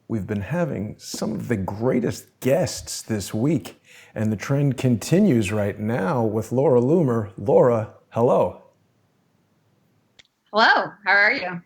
We've been having some of the greatest guests this week, and the trend continues right now with Laura Loomer. Laura, hello. Hello, how are you?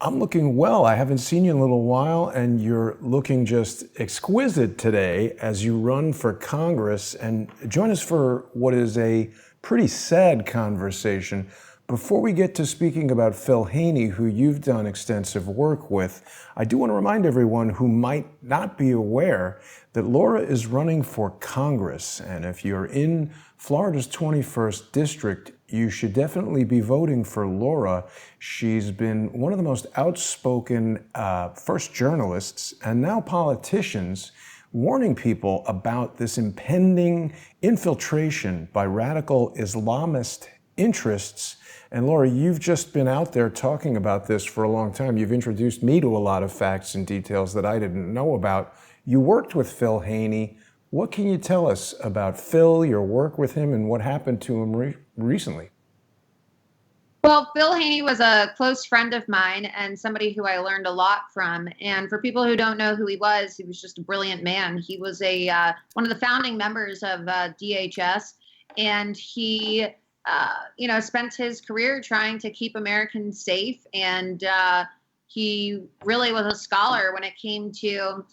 I'm looking well. I haven't seen you in a little while, and you're looking just exquisite today as you run for Congress. And join us for what is a pretty sad conversation. Before we get to speaking about Phil Haney, who you've done extensive work with, I do want to remind everyone who might not be aware that Laura is running for Congress. And if you're in Florida's 21st District, you should definitely be voting for Laura. She's been one of the most outspoken first journalists and now politicians warning people about this impending infiltration by radical Islamist interests. And Laura, you've just been out there talking about this for a long time. You've introduced me to a lot of facts and details that I didn't know about. You worked with Phil Haney. What can you tell us about Phil, your work with him, and what happened to him recently? Well, Phil Haney was a close friend of mine and somebody who I learned a lot from. And for people who don't know who he was just a brilliant man. He was one of the founding members of DHS, and he, spent his career trying to keep Americans safe. And he really was a scholar when it came to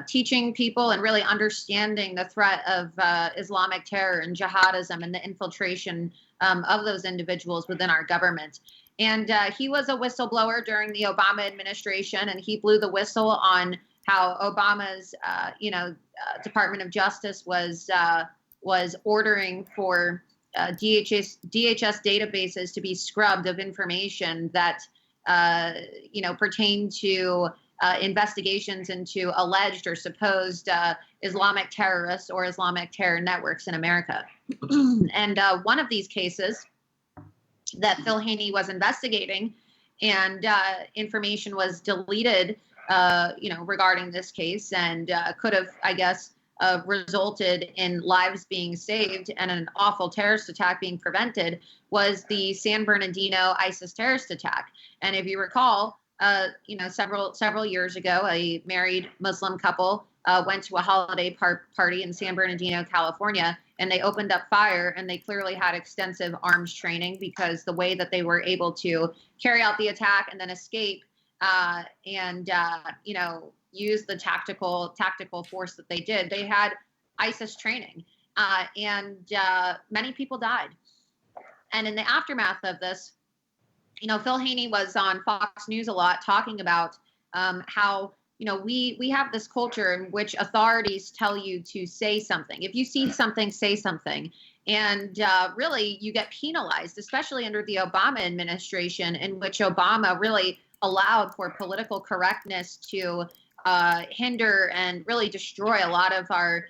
teaching people and really understanding the threat of Islamic terror and jihadism and the infiltration of those individuals within our government. And he was a whistleblower during the Obama administration, and he blew the whistle on how Obama's, Department of Justice was ordering for DHS databases to be scrubbed of information that, pertain to investigations into alleged or supposed Islamic terrorists or Islamic terror networks in America. And one of these cases that Phil Haney was investigating, and information was deleted, regarding this case, and could have, I guess, resulted in lives being saved and an awful terrorist attack being prevented, was the San Bernardino ISIS terrorist attack. And if you recall, several years ago, a married Muslim couple went to a holiday party in San Bernardino, California, and they opened up fire, and they clearly had extensive arms training, because the way that they were able to carry out the attack and then escape and use the tactical force that they did, they had ISIS training, and many people died. And in the aftermath of this, Phil Haney was on Fox News a lot talking about how, we have this culture in which authorities tell you to say something. If you see something, say something. And really, you get penalized, especially under the Obama administration, in which Obama really allowed for political correctness to hinder and really destroy a lot of our,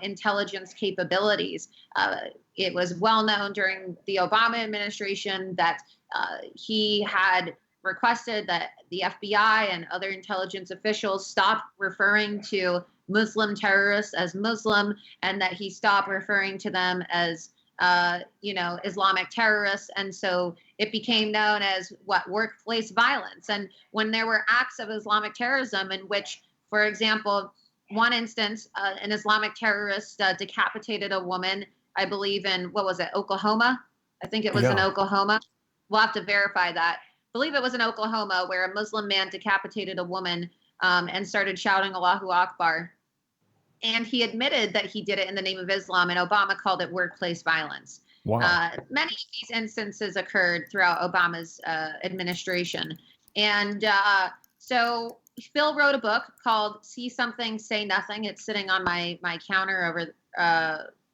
intelligence capabilities. It was well known during the Obama administration that he had requested that the FBI and other intelligence officials stop referring to Muslim terrorists as Muslim, and that he stopped referring to them as, Islamic terrorists. And so it became known as workplace violence. And when there were acts of Islamic terrorism in which, for example, one instance, an Islamic terrorist decapitated a woman, I believe in, Oklahoma? I think it was in Oklahoma. We'll have to verify that. I believe it was in Oklahoma, where a Muslim man decapitated a woman and started shouting Allahu Akbar. And he admitted that he did it in the name of Islam, and Obama called it workplace violence. Wow. Many of these instances occurred throughout Obama's administration. And so Phil wrote a book called See Something, Say Nothing. It's sitting on my counter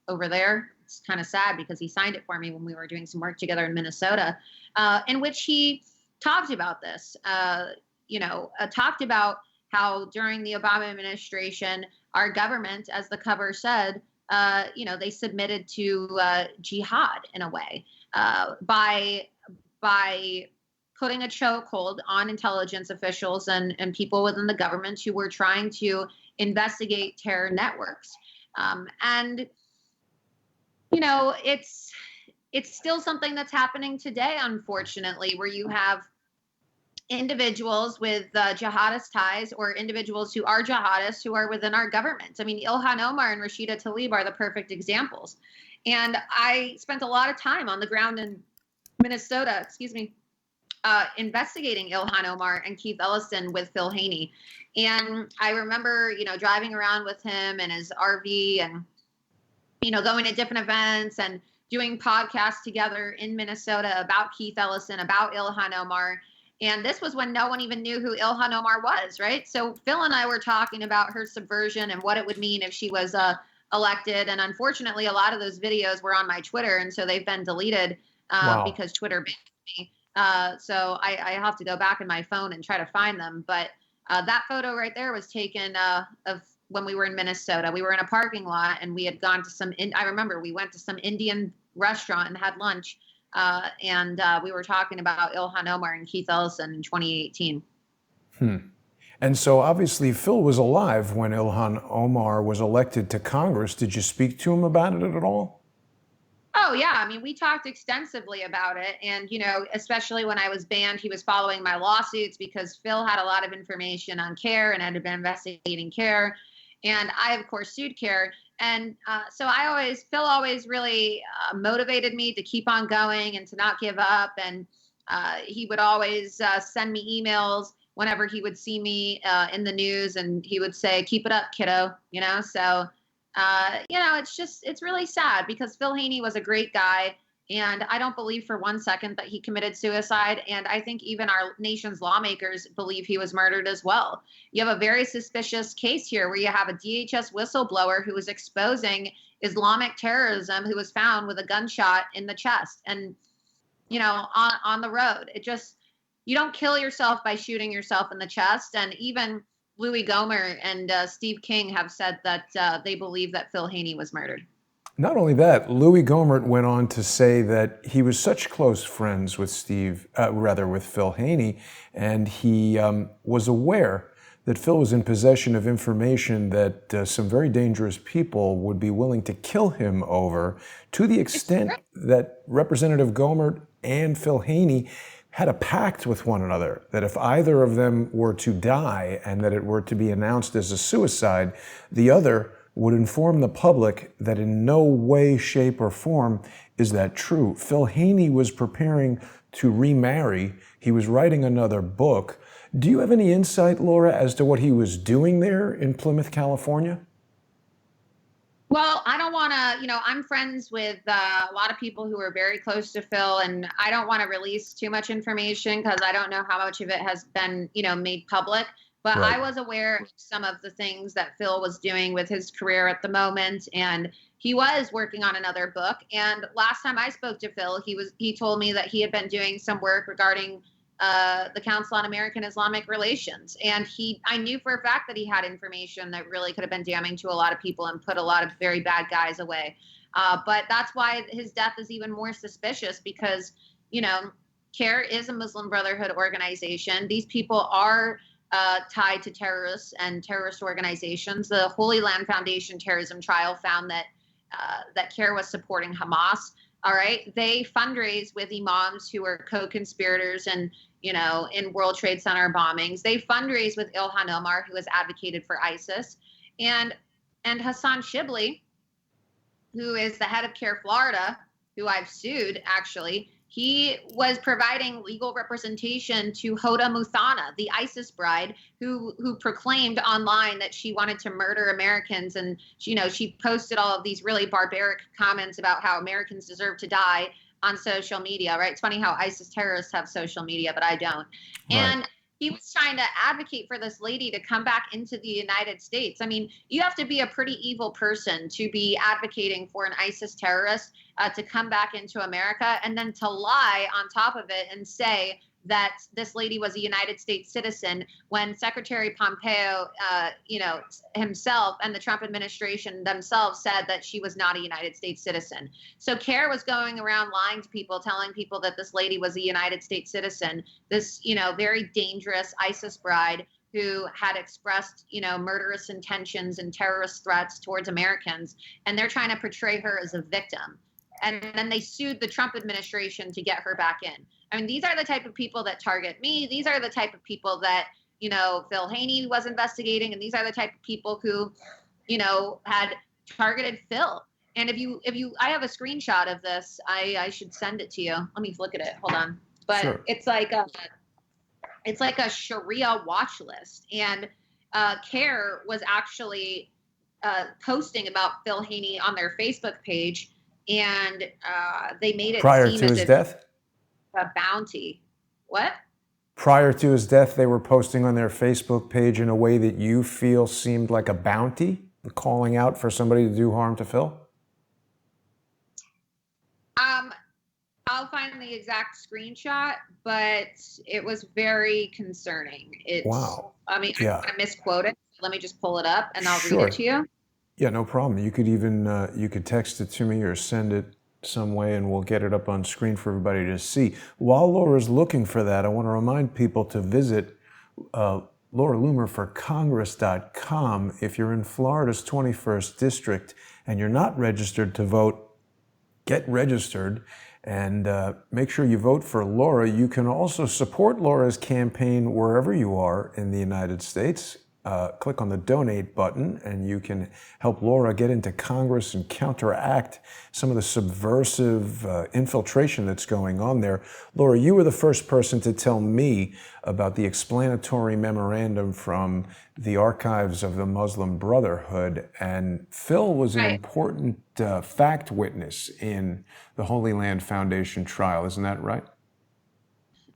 over there. It's kind of sad because he signed it for me when we were doing some work together in Minnesota, in which he talked about this, talked about how during the Obama administration, our government, as the cover said, they submitted to jihad in a way by putting a chokehold on intelligence officials and people within the government who were trying to investigate terror networks. It's still something that's happening today, unfortunately, where you have individuals with jihadist ties or individuals who are jihadists who are within our government. I mean, Ilhan Omar and Rashida Tlaib are the perfect examples. And I spent a lot of time on the ground in Minnesota, investigating Ilhan Omar and Keith Ellison with Phil Haney. And I remember, driving around with him and his RV and, going to different events and doing podcasts together in Minnesota about Keith Ellison, about Ilhan Omar. And this was when no one even knew who Ilhan Omar was, right? So Phil and I were talking about her subversion and what it would mean if she was elected. And unfortunately, a lot of those videos were on my Twitter, and so they've been deleted Wow. because Twitter banned me. So I have to go back in my phone and try to find them. But that photo right there was taken of when we were in Minnesota. We were in a parking lot, and we had gone to I remember we went to some Indian restaurant and had lunch. And we were talking about Ilhan Omar and Keith Ellison in 2018. And so obviously Phil was alive when Ilhan Omar was elected to Congress. Did you speak to him about it at all? Oh, yeah. I mean, we talked extensively about it. And, especially when I was banned, he was following my lawsuits because Phil had a lot of information on CARE and had been investigating CARE. And I, of course, sued CARE. And so Phil always really motivated me to keep on going and to not give up. And he would always send me emails whenever he would see me in the news, and he would say, "Keep it up, kiddo." So, it's really sad because Phil Haney was a great guy. And I don't believe for one second that he committed suicide. And I think even our nation's lawmakers believe he was murdered as well. You have a very suspicious case here where you have a DHS whistleblower who was exposing Islamic terrorism, who was found with a gunshot in the chest and, on the road. You don't kill yourself by shooting yourself in the chest. And even Louie Gohmert and Steve King have said that they believe that Phil Haney was murdered. Not only that, Louie Gohmert went on to say that he was such close friends with with Phil Haney, and he was aware that Phil was in possession of information that some very dangerous people would be willing to kill him over, to the extent that Representative Gohmert and Phil Haney had a pact with one another that if either of them were to die and that it were to be announced as a suicide, the other would inform the public that in no way, shape, or form is that true. Phil Haney was preparing to remarry. He was writing another book. Do you have any insight, Laura, as to what he was doing there in Plymouth, California? Well, I don't want to, I'm friends with a lot of people who are very close to Phil, and I don't want to release too much information because I don't know how much of it has been, made public. But Right. I was aware of some of the things that Phil was doing with his career at the moment, and he was working on another book. And last time I spoke to Phil, he told me that he had been doing some work regarding the Council on American Islamic Relations. And I knew for a fact that he had information that really could have been damning to a lot of people and put a lot of very bad guys away. But that's why his death is even more suspicious because, CARE is a Muslim Brotherhood organization. These people are tied to terrorists and terrorist organizations. The Holy Land Foundation terrorism trial found that CARE was supporting Hamas. All right. They fundraise with imams who are co-conspirators and, in World Trade Center bombings. They fundraise with Ilhan Omar, who has advocated for ISIS, and Hassan Shibli, who is the head of CARE Florida, who I've sued, actually. He was providing legal representation to Hoda Muthana, the ISIS bride, who proclaimed online that she wanted to murder Americans. And, she posted all of these really barbaric comments about how Americans deserve to die on social media, right? It's funny how ISIS terrorists have social media, but I don't. Right. And he was trying to advocate for this lady to come back into the United States. I mean, you have to be a pretty evil person to be advocating for an ISIS terrorist to come back into America and then to lie on top of it and say that this lady was a United States citizen when Secretary Pompeo, himself and the Trump administration themselves said that she was not a United States citizen. So CARE was going around lying to people, telling people that this lady was a United States citizen, this, very dangerous ISIS bride who had expressed, murderous intentions and terrorist threats towards Americans. And they're trying to portray her as a victim. And then they sued the Trump administration to get her back in. I mean, these are the type of people that target me. These are the type of people that, Phil Haney was investigating. And these are the type of people who, had targeted Phil. And I have a screenshot of this. I should send it to you. Let me look at it. Hold on. But Sure. it's like a Sharia watch list. And CARE was actually posting about Phil Haney on their Facebook page, and they made it Prior seem to as his if death? a bounty. What? Prior to his death, they were posting on their Facebook page in a way that you feel seemed like a bounty, calling out for somebody to do harm to Phil? I'll find the exact screenshot, but it was very concerning. Wow. I mean, I Yeah. don't want to misquote it. Let me just pull it up and I'll Sure. read it to you. Yeah, no problem. You could even you could text it to me or send it some way, and we'll get it up on screen for everybody to see. While Laura's looking for that, I want to remind people to visit Laura Loomer for Congress.com. If you're in Florida's 21st District and you're not registered to vote, get registered and make sure you vote for Laura. You can also support Laura's campaign wherever you are in the United States. Click on the donate button and you can help Laura get into Congress and counteract some of the subversive infiltration that's going on there. Laura, you were the first person to tell me about the explanatory memorandum from the archives of the Muslim Brotherhood, and Phil was an important fact witness in the Holy Land Foundation trial. Isn't that right?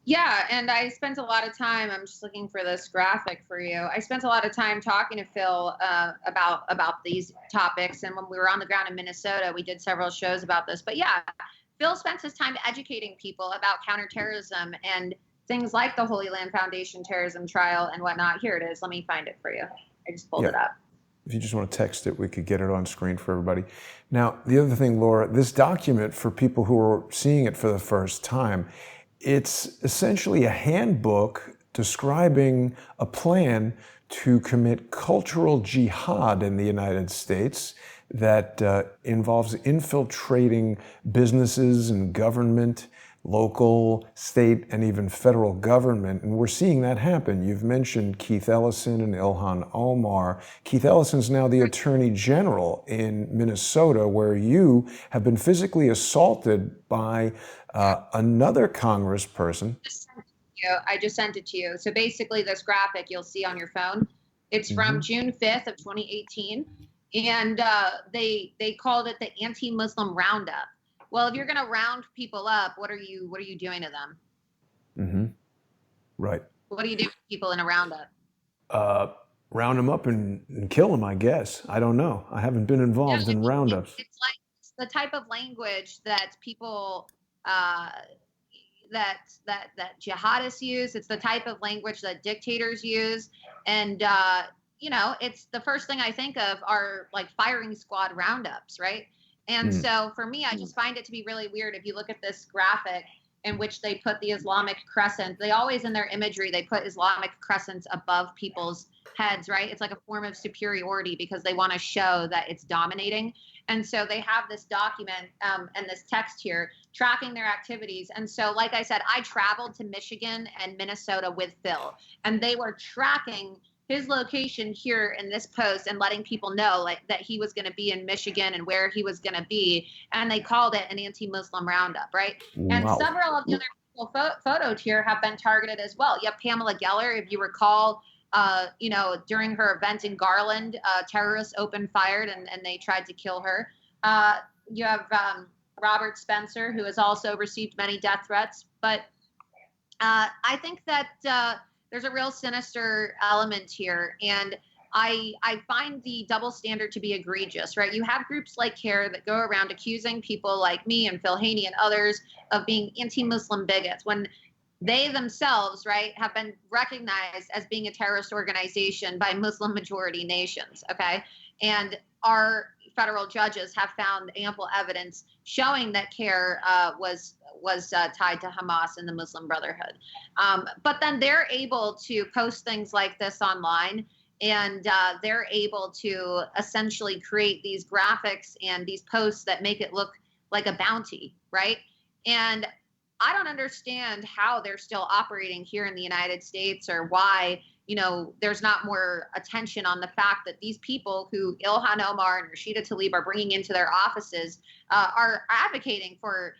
Yeah, and I spent a lot of time. I'm just looking for this graphic for you. I spent a lot of time talking to Phil about these topics, and when we were on the ground in Minnesota, we did several shows about this. But yeah, Phil spends his time educating people about counterterrorism and things like the Holy Land Foundation terrorism trial and whatnot. Here it is. Let me find it for you. I just pulled it up. If you just want to text it, we could get it on screen for everybody. Now, the other thing, Laura, this document, for people who are seeing it for the first time, it's essentially a handbook describing a plan to commit cultural jihad in the United States that involves infiltrating businesses and government, local, state, and even federal government. And we're seeing that happen. You've mentioned Keith Ellison and Ilhan Omar. Keith Ellison's now the Attorney General in Minnesota, where you have been physically assaulted by another congressperson. I just sent it to you. So basically this graphic you'll see on your phone, it's from June 5th of 2018. And they called it the anti-Muslim roundup. Well, if you're going to round people up, what are you doing to them? Mm-hmm. Right. What do you do to people in a roundup? Round them up and kill them, I guess. I don't know. I haven't been involved in roundups. It's like the type of language that people that jihadists use. It's the type of language that dictators use, and it's the first thing I think of are like firing squad roundups, right? And so for me, I just find it to be really weird. If you look at this graphic in which they put the Islamic crescent, they always in their imagery, they put Islamic crescents above people's heads, right? It's like a form of superiority because they want to show that it's dominating. And so they have this document and this text here tracking their activities. And so, like I said, I traveled to Michigan and Minnesota with Phil, and they were tracking his location here in this post and letting people know like that he was going to be in Michigan and where he was going to be. And they called it an anti-Muslim roundup, right? Wow. And several of the other people photoed here have been targeted as well. You have Pamela Geller, if you recall, during her event in Garland, terrorists opened fire and they tried to kill her. You have Robert Spencer, who has also received many death threats. But I think that there's a real sinister element here. And I find the double standard to be egregious, right? You have groups like CARE that go around accusing people like me and Phil Haney and others of being anti-Muslim bigots when they themselves, right, have been recognized as being a terrorist organization by Muslim majority nations, okay? And our federal judges have found ample evidence showing that CARE was tied to Hamas and the Muslim Brotherhood. But then they're able to post things like this online, and they're able to essentially create these graphics and these posts that make it look like a bounty, right? And I don't understand how they're still operating here in the United States, or why, there's not more attention on the fact that these people who Ilhan Omar and Rashida Tlaib are bringing into their offices are advocating for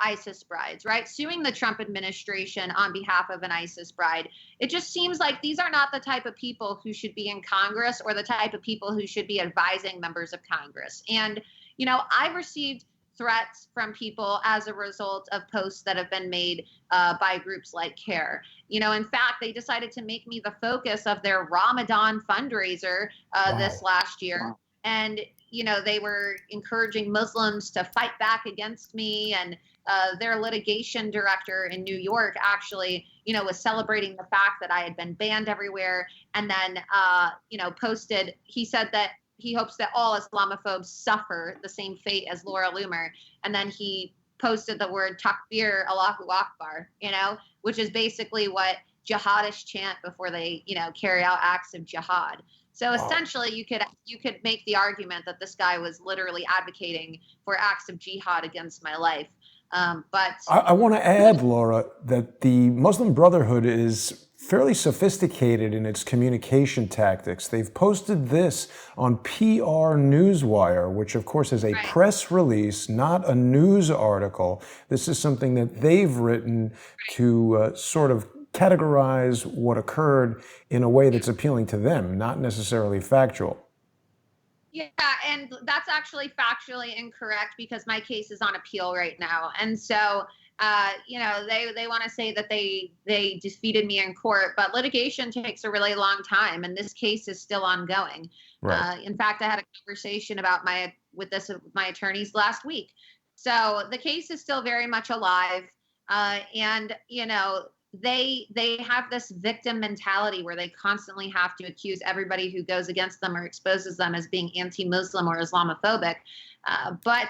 ISIS brides, right? Suing the Trump administration on behalf of an ISIS bride. It just seems like these are not the type of people who should be in Congress, or the type of people who should be advising members of Congress. And, I've received threats from people as a result of posts that have been made by groups like CARE. In fact, they decided to make me the focus of their Ramadan fundraiser this last year. Wow. And, they were encouraging Muslims to fight back against me. And their litigation director in New York actually, was celebrating the fact that I had been banned everywhere. And then, posted, he said that he hopes that all Islamophobes suffer the same fate as Laura Loomer. And then he posted the word takbir, Allahu Akbar, which is basically what jihadists chant before they, carry out acts of jihad. So essentially, you could make the argument that this guy was literally advocating for acts of jihad against my life. But I want to add, Laura, that the Muslim Brotherhood is fairly sophisticated in its communication tactics. They've posted this on PR Newswire, which of course is a press release, not a news article. This is something that they've written to sort of categorize what occurred in a way that's appealing to them, not necessarily factual. Yeah, and that's actually factually incorrect, because my case is on appeal right now. And so, they want to say that they defeated me in court, but litigation takes a really long time, and this case is still ongoing. Right. In fact, I had a conversation about with my attorneys last week. So the case is still very much alive, and they have this victim mentality where they constantly have to accuse everybody who goes against them or exposes them as being anti-Muslim or Islamophobic. But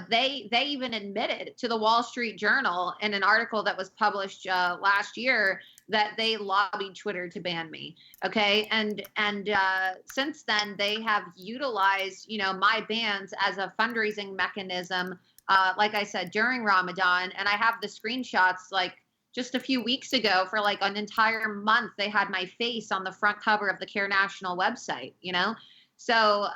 they even admitted to the Wall Street Journal in an article that was published last year that they lobbied Twitter to ban me. Okay. And since then, they have utilized, my bans as a fundraising mechanism. Like I said, during Ramadan, and I have the screenshots, like just a few weeks ago, for like an entire month, they had my face on the front cover of the CARE National website, So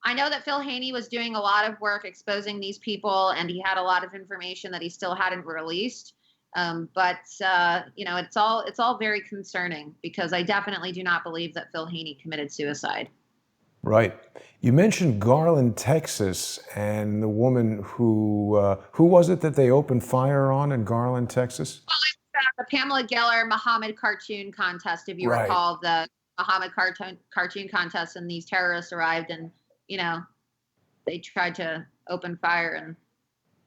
I know that Phil Haney was doing a lot of work exposing these people, and he had a lot of information that he still hadn't released. But it's all very concerning, because I definitely do not believe that Phil Haney committed suicide. Right. You mentioned Garland, Texas, and the woman who was it that they opened fire on in Garland, Texas? Well, it's the Pamela Geller Muhammad cartoon contest, if you recall the Muhammad cartoon contest, and these terrorists arrived and, they tried to open fire, and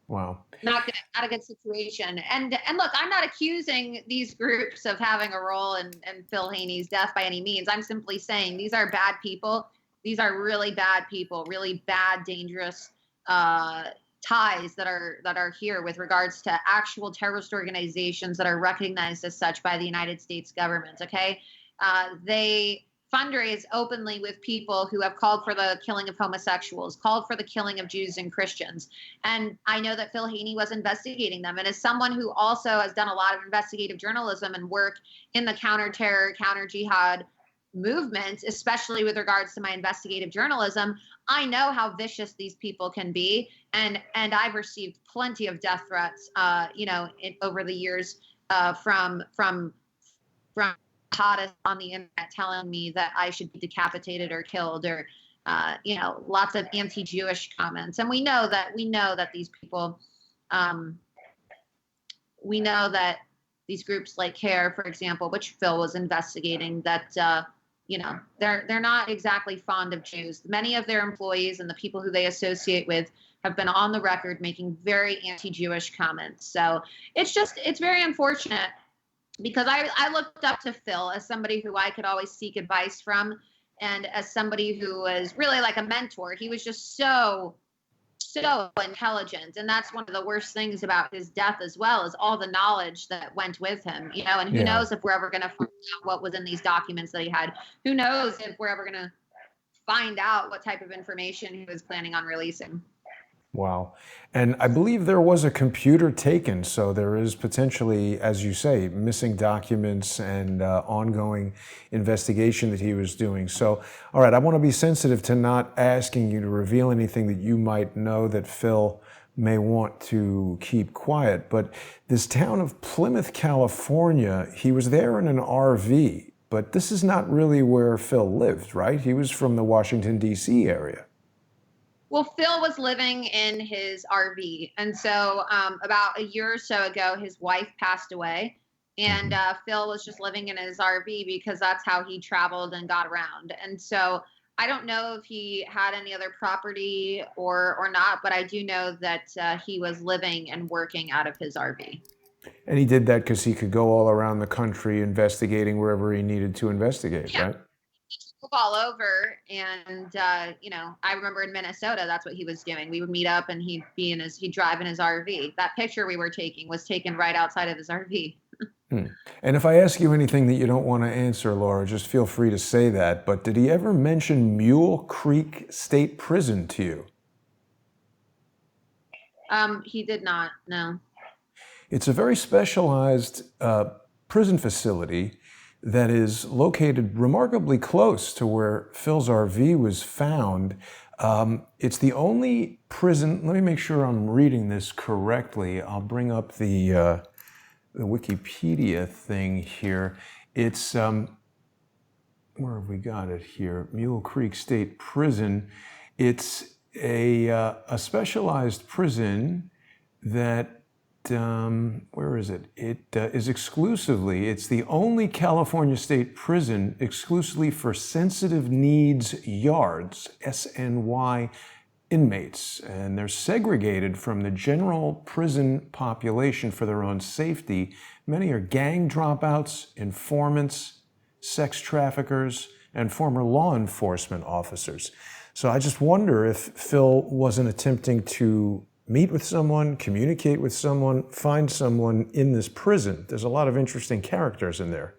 wow. Not a good situation. And look, I'm not accusing these groups of having a role in Phil Haney's death by any means. I'm simply saying these are bad people. These are really bad people, really bad, dangerous ties that are here with regards to actual terrorist organizations that are recognized as such by the United States government. Okay, they fundraise openly with people who have called for the killing of homosexuals, called for the killing of Jews and Christians. And I know that Phil Haney was investigating them. And as someone who also has done a lot of investigative journalism and work in the counter-terror, counter-jihad movement, especially with regards to my investigative journalism, I know how vicious these people can be. And I've received plenty of death threats, over the years from hottest on the internet telling me that I should be decapitated or killed, or lots of anti-Jewish comments. And we know that these people, we know that these groups like CARE, for example, which Phil was investigating, that they're not exactly fond of Jews. Many of their employees and the people who they associate with have been on the record making very anti-Jewish comments. So it's very unfortunate, because I looked up to Phil as somebody who I could always seek advice from, and as somebody who was really like a mentor. He was just so intelligent, and that's one of the worst things about his death as well, is all the knowledge that went with him, and who knows if we're ever going to find out what was in these documents that he had. Who knows if we're ever going to find out what type of information he was planning on releasing. Wow. And I believe there was a computer taken, so there is potentially, as you say, missing documents and ongoing investigation that he was doing. So, all right, I want to be sensitive to not asking you to reveal anything that you might know that Phil may want to keep quiet. But this town of Plymouth, California, he was there in an RV, but this is not really where Phil lived, right? He was from the Washington, D.C. area. Well, Phil was living in his RV. And so about a year or so ago, his wife passed away. And Phil was just living in his RV because that's how he traveled and got around. And so I don't know if he had any other property or not, but I do know that he was living and working out of his RV. And he did that because he could go all around the country investigating wherever he needed to investigate, Yeah. right? All over, and I remember in Minnesota that's what he was doing. We would meet up and he'd drive in his RV. That picture we were taking was taken right outside of his RV. And if I ask you anything that you don't want to answer, Laura, just feel free to say that, but did he ever mention Mule Creek State Prison to you? He did not, no. It's a very specialized prison facility that is located remarkably close to where Phil's RV was found. It's the only prison, let me make sure I'm reading this correctly. I'll bring up the Wikipedia thing here. It's, where have we got it here? Mule Creek State Prison. It's a specialized prison that where is it? It is exclusively, it's the only California state prison exclusively for sensitive needs yards, SNY inmates. And they're segregated from the general prison population for their own safety. Many are gang dropouts, informants, sex traffickers, and former law enforcement officers. So I just wonder if Phil wasn't attempting to meet with someone, communicate with someone, find someone in this prison. There's a lot of interesting characters in there.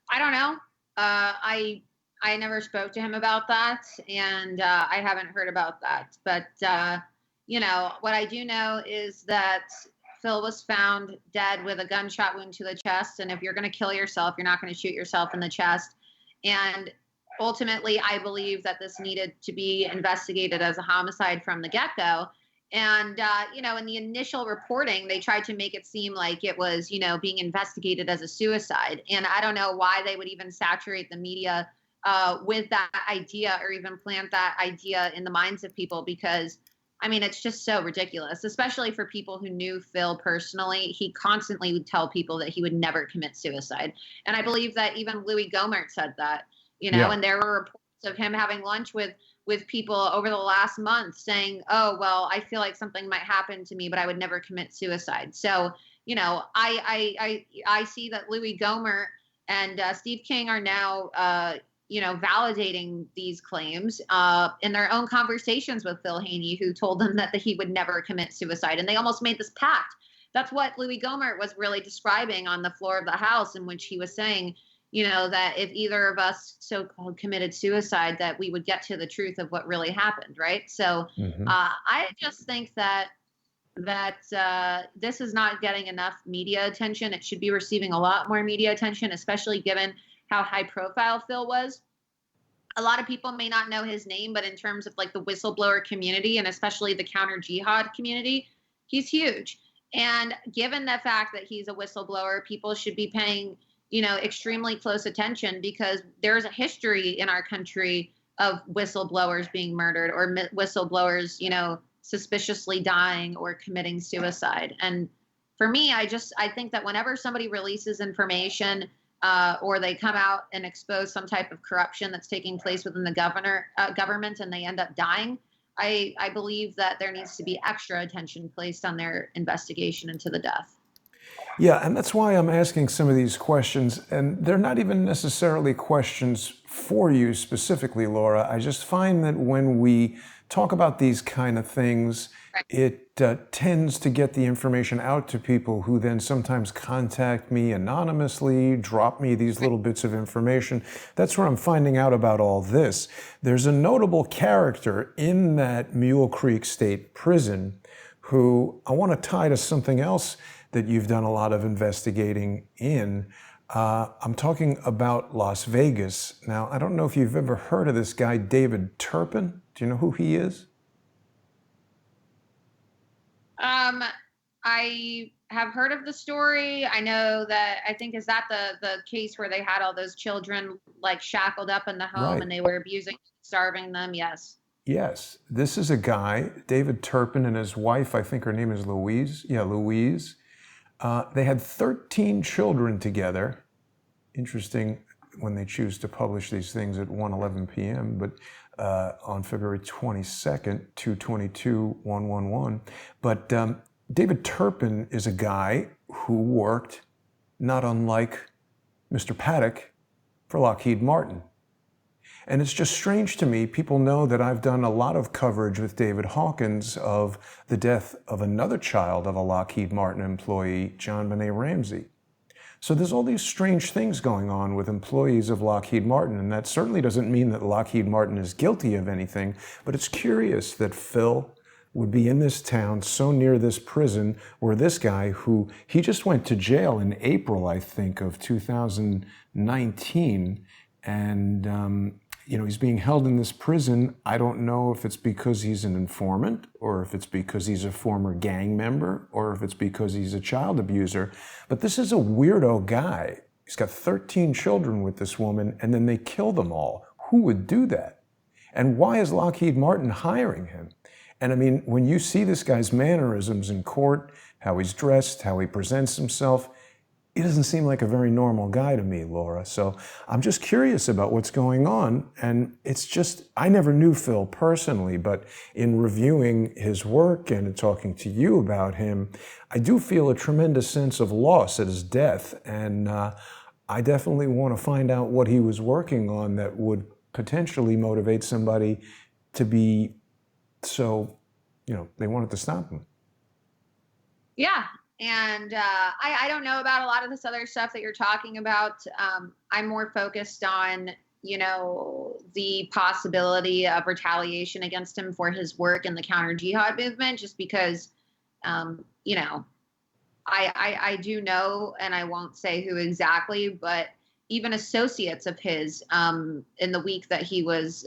I don't know. I never spoke to him about that, and I haven't heard about that. But what I do know is that Phil was found dead with a gunshot wound to the chest. And if you're going to kill yourself, you're not going to shoot yourself in the chest. And ultimately, I believe that this needed to be investigated as a homicide from the get-go. And, in the initial reporting, they tried to make it seem like it was, being investigated as a suicide. And I don't know why they would even saturate the media with that idea or even plant that idea in the minds of people, because, it's just so ridiculous, especially for people who knew Phil personally. He constantly would tell people that he would never commit suicide. And I believe that even Louie Gohmert said that. And there were reports of him having lunch with people over the last month saying, oh, well, I feel like something might happen to me, but I would never commit suicide. So, I see that Louie Gohmert and Steve King are now, validating these claims in their own conversations with Phil Haney, who told them that he would never commit suicide. And they almost made this pact. That's what Louie Gohmert was really describing on the floor of the House, in which he was saying, that if either of us so-called committed suicide, that we would get to the truth of what really happened, right? So I just think that this is not getting enough media attention. It should be receiving a lot more media attention, especially given how high profile Phil was. A lot of people may not know his name, but in terms of like the whistleblower community, and especially the counter jihad community, he's huge. And given the fact that he's a whistleblower, people should be paying extremely close attention, because there's a history in our country of whistleblowers being murdered, or whistleblowers, suspiciously dying or committing suicide. And for me, I think that whenever somebody releases information or they come out and expose some type of corruption that's taking place within the government, and they end up dying, I believe that there needs to be extra attention placed on their investigation into the death. Yeah, and that's why I'm asking some of these questions, and they're not even necessarily questions for you specifically, Laura. I just find that when we talk about these kind of things, it tends to get the information out to people who then sometimes contact me anonymously, drop me these little bits of information. That's where I'm finding out about all this. There's a notable character in that Mule Creek State Prison who I want to tie to something else that you've done a lot of investigating in. I'm talking about Las Vegas. Now, I don't know if you've ever heard of this guy, David Turpin. Do you know who he is? I have heard of the story. I know that, I think, is that the case where they had all those children like shackled up in the home Right. and they were abusing, starving them? Yes. Yes, this is a guy, David Turpin, and his wife, I think her name is Louise. Yeah, Louise. They had 13 children together. Interesting when they choose to publish these things at 1:11 p.m., but on February 22nd, 2/22/111. But David Turpin is a guy who worked, not unlike Mr. Paddock, for Lockheed Martin. And it's just strange to me. People know that I've done a lot of coverage with David Hawkins of the death of another child of a Lockheed Martin employee, John Benet Ramsey. So there's all these strange things going on with employees of Lockheed Martin, and that certainly doesn't mean that Lockheed Martin is guilty of anything, but it's curious that Phil would be in this town so near this prison where this guy who, he just went to jail in April, I think, of 2019, and he's being held in this prison. I don't know if it's because he's an informant, or if it's because he's a former gang member, or if it's because he's a child abuser. But this is a weirdo guy. He's got 13 children with this woman, and then they kill them all. Who would do that? And why is Lockheed Martin hiring him? And I mean, when you see this guy's mannerisms in court, how he's dressed, how he presents himself, he doesn't seem like a very normal guy to me, Laura. So I'm just curious about what's going on. And it's just, I never knew Phil personally, but in reviewing his work and in talking to you about him, I do feel a tremendous sense of loss at his death. And I definitely want to find out what he was working on that would potentially motivate somebody to be so, they wanted to stop him. Yeah. And I don't know about a lot of this other stuff that you're talking about. I'm more focused on, the possibility of retaliation against him for his work in the counter jihad movement, just because, I do know, and I won't say who exactly, but even associates of his in the week that he was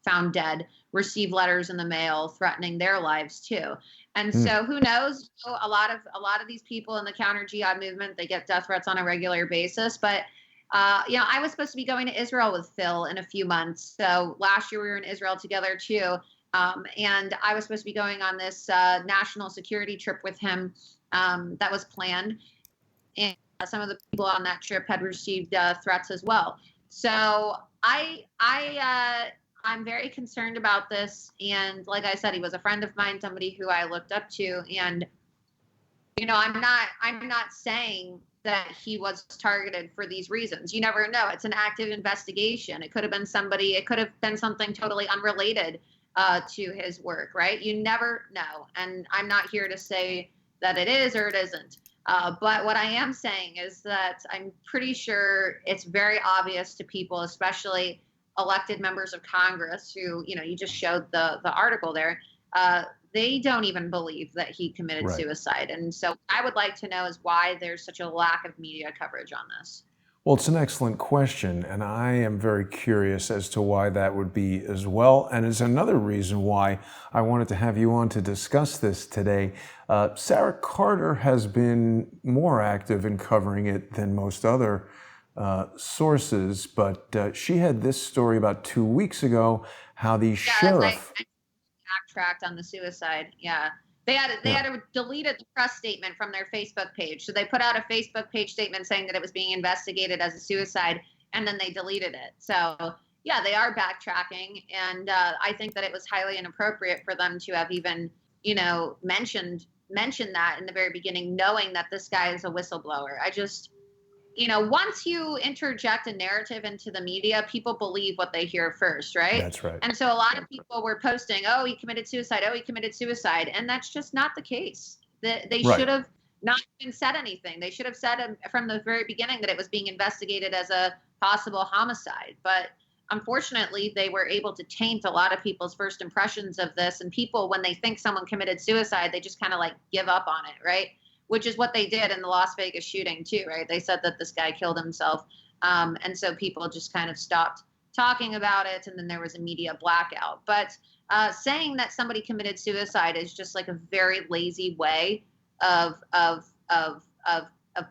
found dead received letters in the mail threatening their lives too. And so who knows, a lot of these people in the counter jihad movement, they get death threats on a regular basis. But, I was supposed to be going to Israel with Phil in a few months. So last year we were in Israel together too. And I was supposed to be going on this national security trip with him that was planned. And some of the people on that trip had received threats as well. So I'm very concerned about this. And like I said, he was a friend of mine, somebody who I looked up to. And, I'm not saying that he was targeted for these reasons. You never know. It's an active investigation. It could have been something totally unrelated to his work, right? You never know. And I'm not here to say that it is or it isn't. But what I am saying is that I'm pretty sure it's very obvious to people, especially elected members of Congress who, you just showed the article there, they don't even believe that he committed suicide. And so I would like to know is why there's such a lack of media coverage on this. Well, it's an excellent question, and I am very curious as to why that would be as well. And it's another reason why I wanted to have you on to discuss this today. Sarah Carter has been more active in covering it than most other sources, but she had this story about 2 weeks ago, how the sheriff... I backtracked on the suicide, yeah. They had to delete the press statement from their Facebook page. So they put out a Facebook page statement saying that it was being investigated as a suicide, and then they deleted it. So, yeah, they are backtracking, and I think that it was highly inappropriate for them to have even, mentioned that in the very beginning, knowing that this guy is a whistleblower. once you interject a narrative into the media, people believe what they hear first, right? That's right. And so a lot of people were posting, oh, he committed suicide. Oh, he committed suicide. And that's just not the case. They Right. should have not even said anything. They should have said from the very beginning that it was being investigated as a possible homicide. But unfortunately, they were able to taint a lot of people's first impressions of this. And people, when they think someone committed suicide, they just kind of like give up on it, right? Which is what they did in the Las Vegas shooting too, right? They said that this guy killed himself. And so people just kind of stopped talking about it. And then there was a media blackout. But saying that somebody committed suicide is just like a very lazy way of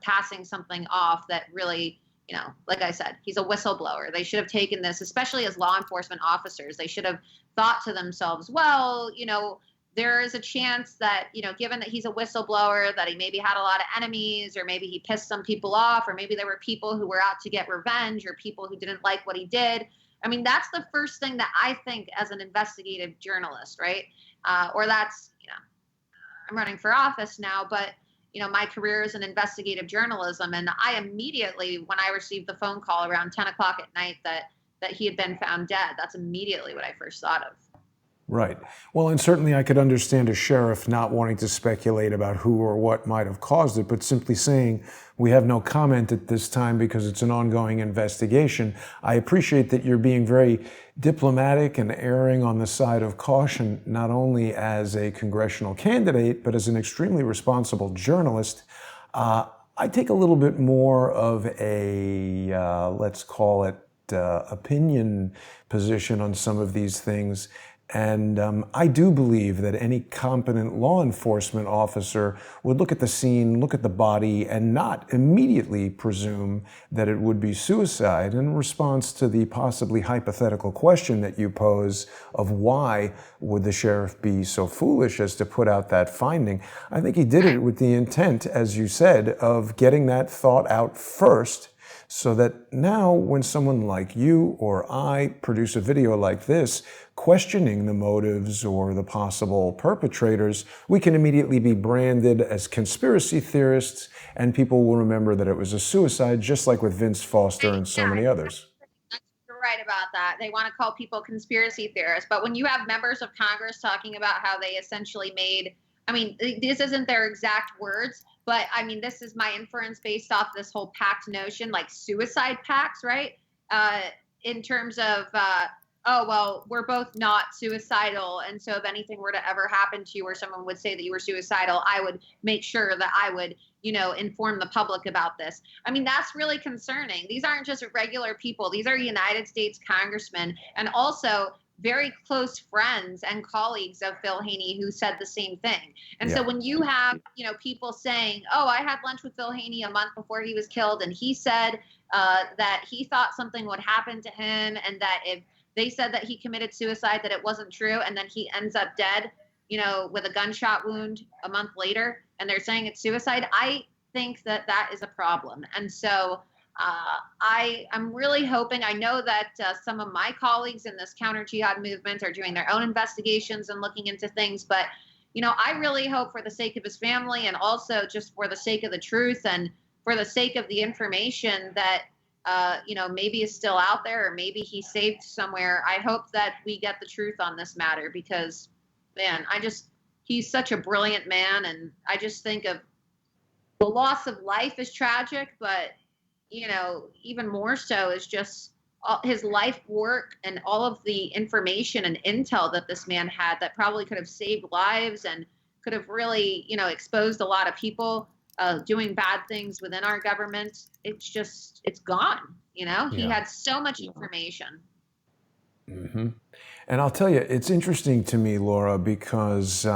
passing something off that really, like I said, he's a whistleblower. They should have taken this, especially as law enforcement officers. They should have thought to themselves, well, there is a chance that, given that he's a whistleblower, that he maybe had a lot of enemies, or maybe he pissed some people off, or maybe there were people who were out to get revenge, or people who didn't like what he did. I mean, that's the first thing that I think as an investigative journalist, right? Or that's, I'm running for office now, but, my career is in investigative journalism. And I immediately, when I received the phone call around 10 o'clock at night that he had been found dead, that's immediately what I first thought of. Right. Well, and certainly I could understand a sheriff not wanting to speculate about who or what might have caused it, but simply saying, we have no comment at this time because it's an ongoing investigation. I appreciate that you're being very diplomatic and erring on the side of caution, not only as a congressional candidate, but as an extremely responsible journalist. I take a little bit more of a, let's call it, opinion position on some of these things. And I do believe that any competent law enforcement officer would look at the scene, look at the body, and not immediately presume that it would be suicide. In response to the possibly hypothetical question that you pose of why would the sheriff be so foolish as to put out that finding, I think he did it with the intent, as you said, of getting that thought out first, so that now when someone like you or I produce a video like this, questioning the motives or the possible perpetrators, we can immediately be branded as conspiracy theorists, and people will remember that it was a suicide, just like with Vince Foster and so many others. You're right about that. They want to call people conspiracy theorists. But when you have members of Congress talking about how they essentially made, I mean, this isn't their exact words, but I mean, this is my inference based off this whole pact notion, like suicide pacts, right? In terms of, oh, well, we're both not suicidal. And so if anything were to ever happen to you or someone would say that you were suicidal, I would make sure that I would, inform the public about this. I mean, that's really concerning. These aren't just regular people. These are United States congressmen and also very close friends and colleagues of Phil Haney who said the same thing. And so when you have, people saying, oh, I had lunch with Phil Haney a month before he was killed, and he said that he thought something would happen to him, and that if they said that he committed suicide, that it wasn't true, and then he ends up dead, with a gunshot wound a month later, and they're saying it's suicide, I think that that is a problem. And so I'm really hoping, I know that some of my colleagues in this counter-jihad movement are doing their own investigations and looking into things, but, I really hope for the sake of his family and also just for the sake of the truth and for the sake of the information that, maybe is still out there or maybe he's saved somewhere. I hope that we get the truth on this matter because, man, he's such a brilliant man. And I just think of the loss of life is tragic, but even more so is just his life work and all of the information and intel that this man had that probably could have saved lives and could have really, exposed a lot of people doing bad things within our government. It's gone. He had so much information. Mm-hmm. And I'll tell you, it's interesting to me, Laura, because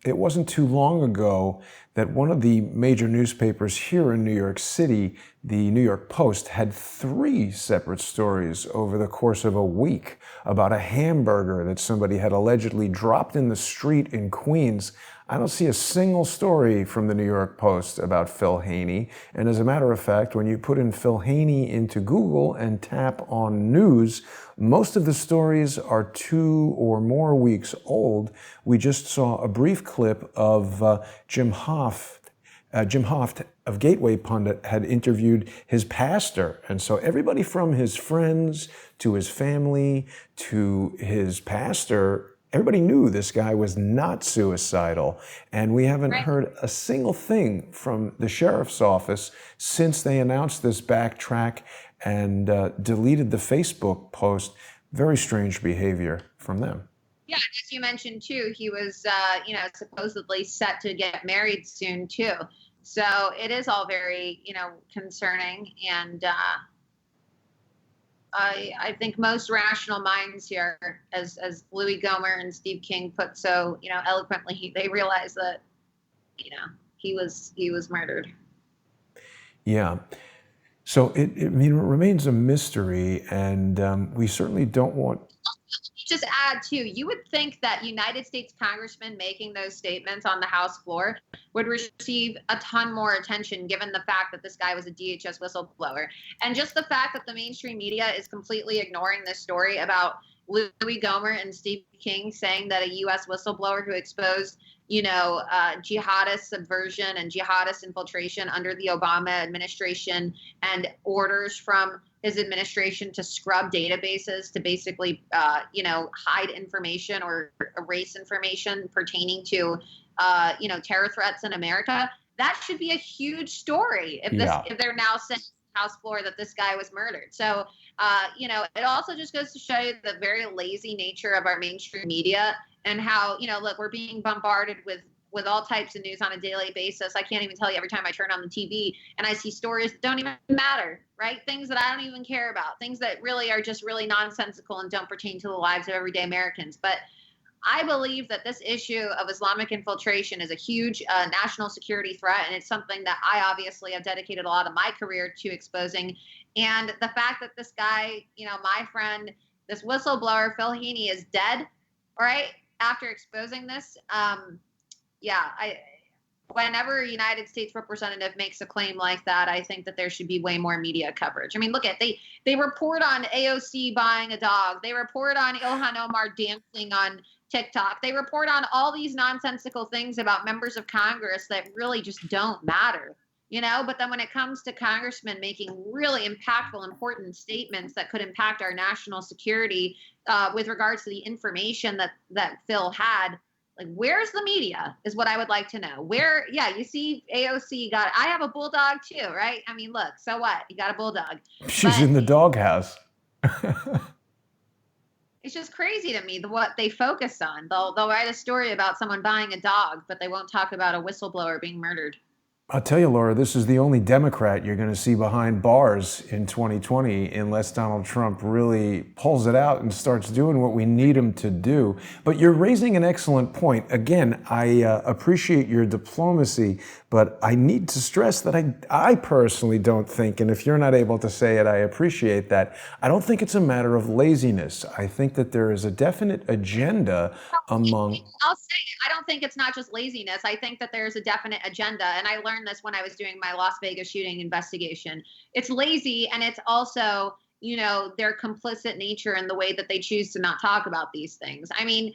it wasn't too long ago that one of the major newspapers here in New York City, the New York Post, had 3 separate stories over the course of a week about a hamburger that somebody had allegedly dropped in the street in Queens. I don't see a single story from the New York Post about Phil Haney. And as a matter of fact, when you put in Phil Haney into Google and tap on news, most of the stories are 2 or more weeks old. We just saw a brief clip of Jim Hoff Jim Hoft of Gateway Pundit had interviewed his pastor. And so everybody from his friends to his family to his pastor, everybody knew this guy was not suicidal. And we haven't heard a single thing from the sheriff's office since they announced this backtrack and deleted the Facebook post. Very strange behavior from them. Yeah, as you mentioned too, he was, supposedly set to get married soon too. So it is all very, concerning. And I think most rational minds here, as Louie Gohmert and Steve King put so, eloquently, they realize that, he was murdered. Yeah. So it remains a mystery, and we certainly don't want. Just add too, you would think that United States congressmen making those statements on the House floor would receive a ton more attention, given the fact that this guy was a DHS whistleblower. And just the fact that the mainstream media is completely ignoring this story about Louie Gohmert and Steve King saying that a U.S. whistleblower who exposed, jihadist subversion and jihadist infiltration under the Obama administration and orders from his administration to scrub databases to basically, hide information or erase information pertaining to, terror threats in America. That should be a huge story if they're now saying House floor that this guy was murdered. So, it also just goes to show you the very lazy nature of our mainstream media and how, look, we're being bombarded with all types of news on a daily basis. I can't even tell you every time I turn on the TV and I see stories that don't even matter, right? Things that I don't even care about, things that really are just really nonsensical and don't pertain to the lives of everyday Americans. But I believe that this issue of Islamic infiltration is a huge national security threat, and it's something that I obviously have dedicated a lot of my career to exposing. And the fact that this guy, my friend, this whistleblower, Phil Haney, is dead, right, after exposing this, whenever a United States representative makes a claim like that, I think that there should be way more media coverage. I mean, look at they report on AOC buying a dog. They report on Ilhan Omar dancing on TikTok. They report on all these nonsensical things about members of Congress that really just don't matter, But then when it comes to congressmen making really impactful, important statements that could impact our national security with regards to the information that Phil had, like, where's the media is what I would like to know. You see AOC I have a bulldog too, right? I mean, look, so what? You got a bulldog. She's in the doghouse. It's just crazy to me what they focus on. They'll write a story about someone buying a dog, but they won't talk about a whistleblower being murdered. I'll tell you, Laura, this is the only Democrat you're going to see behind bars in 2020 unless Donald Trump really pulls it out and starts doing what we need him to do. But you're raising an excellent point. Again, I appreciate your diplomacy, but I need to stress that I personally don't think, and if you're not able to say it, I appreciate that. I don't think it's a matter of laziness. I think that there is a definite agenda among... I'll say I don't think it's not just laziness. I think that there's a definite agenda, and I learned this when I was doing my Las Vegas shooting investigation. It's lazy, and it's also, their complicit nature in the way that they choose to not talk about these things. I mean,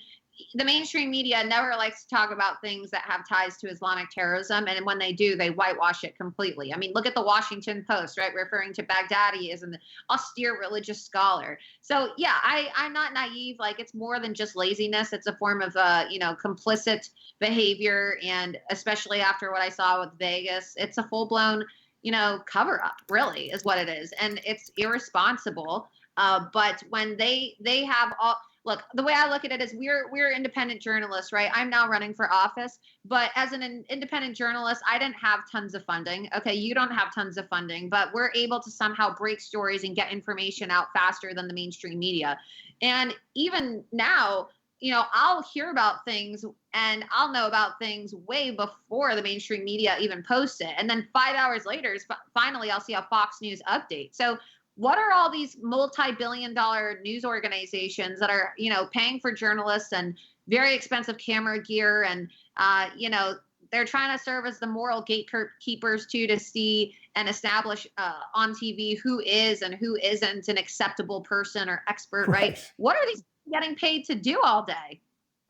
the mainstream media never likes to talk about things that have ties to Islamic terrorism, and when they do, they whitewash it completely. I mean, look at the Washington Post, right, referring to Baghdadi as an austere religious scholar. So, yeah, I'm not naive. Like, it's more than just laziness. It's a form of, complicit behavior, and especially after what I saw with Vegas, it's a full-blown, cover-up, really, is what it is, and it's irresponsible. But when they have all... Look, the way I look at it is we're independent journalists, right? I'm now running for office, but as an independent journalist, I didn't have tons of funding. Okay, you don't have tons of funding, but we're able to somehow break stories and get information out faster than the mainstream media. And even now, I'll hear about things and I'll know about things way before the mainstream media even posts it. And then 5 hours later, finally, I'll see a Fox News update. So what are all these multi-billion-dollar news organizations that are, paying for journalists and very expensive camera gear, and they're trying to serve as the moral gatekeepers too, to see and establish on TV who is and who isn't an acceptable person or expert, right? What are these getting paid to do all day?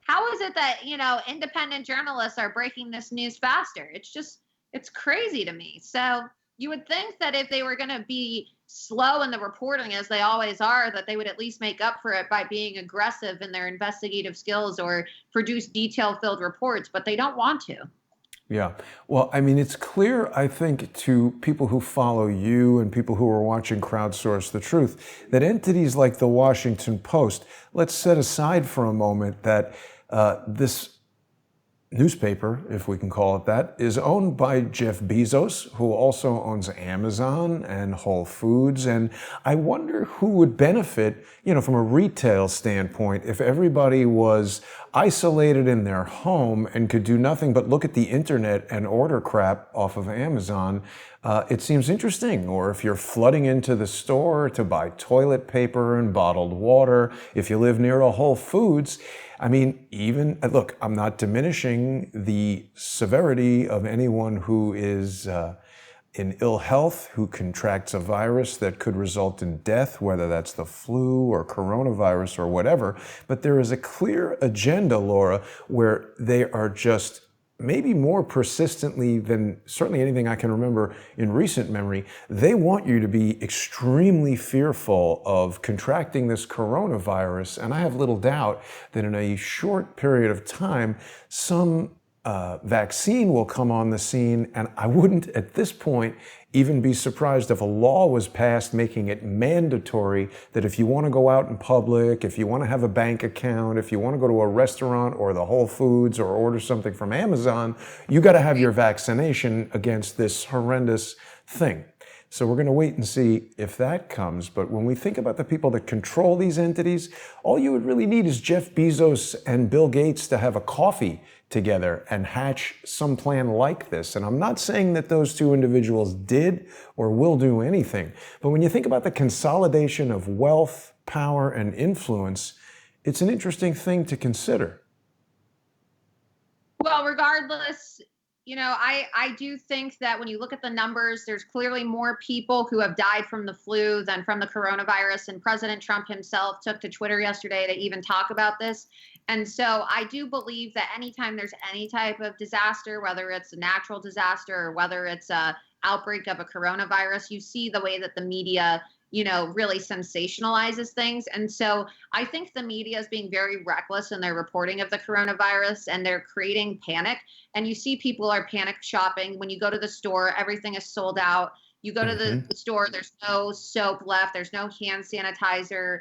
How is it that independent journalists are breaking this news faster? It's just It's crazy to me. So you would think that if they were going to be slow in the reporting, as they always are, that they would at least make up for it by being aggressive in their investigative skills or produce detail-filled reports, but they don't want to. Yeah. Well, I mean, it's clear, I think, to people who follow you and people who are watching Crowdsource the Truth, that entities like the Washington Post, let's set aside for a moment that this newspaper, if we can call it that, is owned by Jeff Bezos, who also owns Amazon and Whole Foods. And I wonder who would benefit, from a retail standpoint, if everybody was isolated in their home and could do nothing but look at the internet and order crap off of Amazon. It seems interesting. Or if you're flooding into the store to buy toilet paper and bottled water, if you live near a Whole Foods, I mean, even, look, I'm not diminishing the severity of anyone who is in ill health, who contracts a virus that could result in death, whether that's the flu or coronavirus or whatever. But there is a clear agenda, Laura, where they are just maybe more persistently than certainly anything I can remember in recent memory, they want you to be extremely fearful of contracting this coronavirus. And I have little doubt that in a short period of time, some vaccine will come on the scene. And I wouldn't, at this point, even be surprised if a law was passed making it mandatory that if you want to go out in public, if you want to have a bank account, if you want to go to a restaurant or the Whole Foods or order something from Amazon, you got to have your vaccination against this horrendous thing. So we're going to wait and see if that comes. But when we think about the people that control these entities, all you would really need is Jeff Bezos and Bill Gates to have a coffee together and hatch some plan like this. And I'm not saying that those two individuals did or will do anything. But when you think about the consolidation of wealth, power, and influence, it's an interesting thing to consider. Well, regardless, I do think that when you look at the numbers, there's clearly more people who have died from the flu than from the coronavirus. And President Trump himself took to Twitter yesterday to even talk about this. And so I do believe that anytime there's any type of disaster, whether it's a natural disaster or whether it's a outbreak of a coronavirus, you see the way that the media really sensationalizes things. And so I think the media is being very reckless in their reporting of the coronavirus, and they're creating panic. And you see people are panic shopping. When you go to the store, everything is sold out. You go to the store, there's no soap left. There's no hand sanitizer.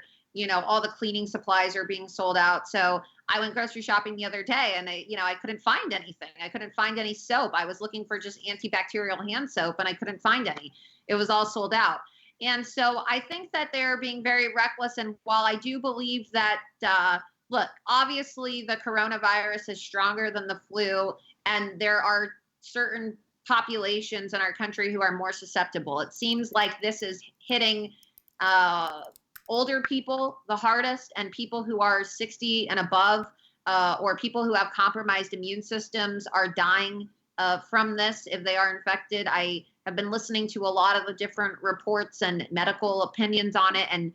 All the cleaning supplies are being sold out. So I went grocery shopping the other day and I couldn't find anything. I couldn't find any soap. I was looking for just antibacterial hand soap and I couldn't find any. It was all sold out. And so I think that they're being very reckless. And while I do believe that, look, obviously the coronavirus is stronger than the flu, and there are certain populations in our country who are more susceptible. It seems like this is hitting older people the hardest, and people who are 60 and above, or people who have compromised immune systems are dying from this if they are infected. I have been listening to a lot of the different reports and medical opinions on it. And,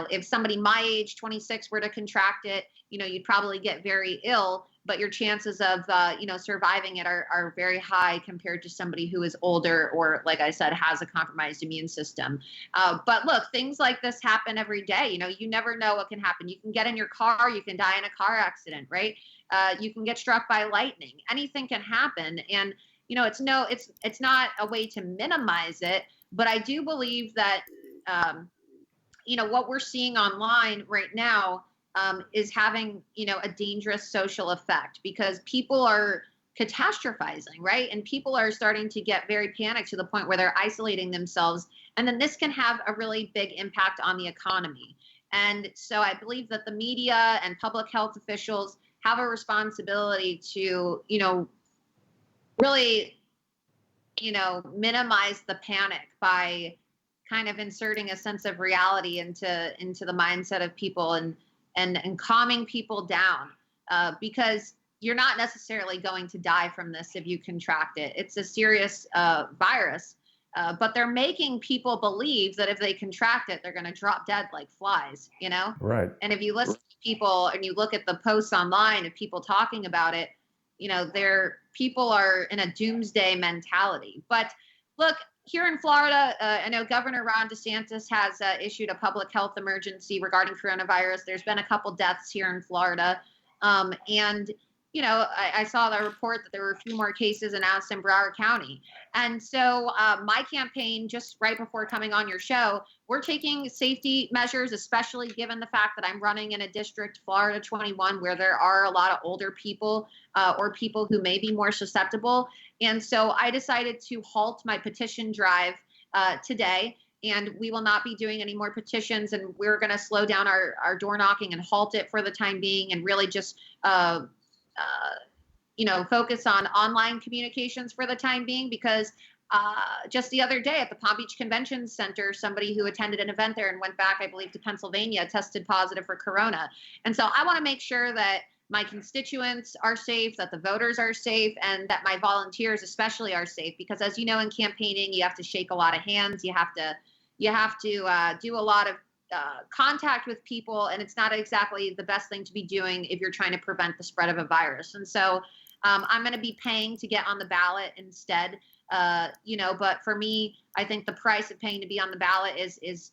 if somebody my age, 26, were to contract it, you'd probably get very ill, but your chances of, surviving it are very high compared to somebody who is older or, like I said, has a compromised immune system. But look, things like this happen every day. You never know what can happen. You can get in your car, you can die in a car accident, right? You can get struck by lightning. Anything can happen. And, it's not a way to minimize it, but I do believe that, what we're seeing online right now is having, a dangerous social effect, because people are catastrophizing, right? And people are starting to get very panicked to the point where they're isolating themselves. And then this can have a really big impact on the economy. And so I believe that the media and public health officials have a responsibility to, really, minimize the panic by kind of inserting a sense of reality into the mindset of people and calming people down, because you're not necessarily going to die from this if you contract it. It's a serious virus, but they're making people believe that if they contract it, they're going to drop dead like flies, Right. And if you listen to people and you look at the posts online of people talking about it, people are in a doomsday mentality. But look, here in Florida, I know Governor Ron DeSantis has issued a public health emergency regarding coronavirus. There's been a couple deaths here in Florida. And, you know, I saw the report that there were a few more cases announced in Broward County. And so my campaign, just right before coming on your show, we're taking safety measures, especially given the fact that I'm running in a district, Florida 21, where there are a lot of older people or people who may be more susceptible. And so I decided to halt my petition drive today. And we will not be doing any more petitions. And we're going to slow down our door knocking and halt it for the time being, and really just you know, focus on online communications for the time being, because just the other day at the Palm Beach Convention Center, somebody who attended an event there and went back, I believe, to Pennsylvania, tested positive for corona. And so I want to make sure that my constituents are safe, that the voters are safe, and that my volunteers especially are safe, because as you know, in campaigning, you have to shake a lot of hands. You have to do a lot of contact with people, and it's not exactly the best thing to be doing if you're trying to prevent the spread of a virus. And so I'm going to be paying to get on the ballot instead. You know, but for me, I think the price of paying to be on the ballot is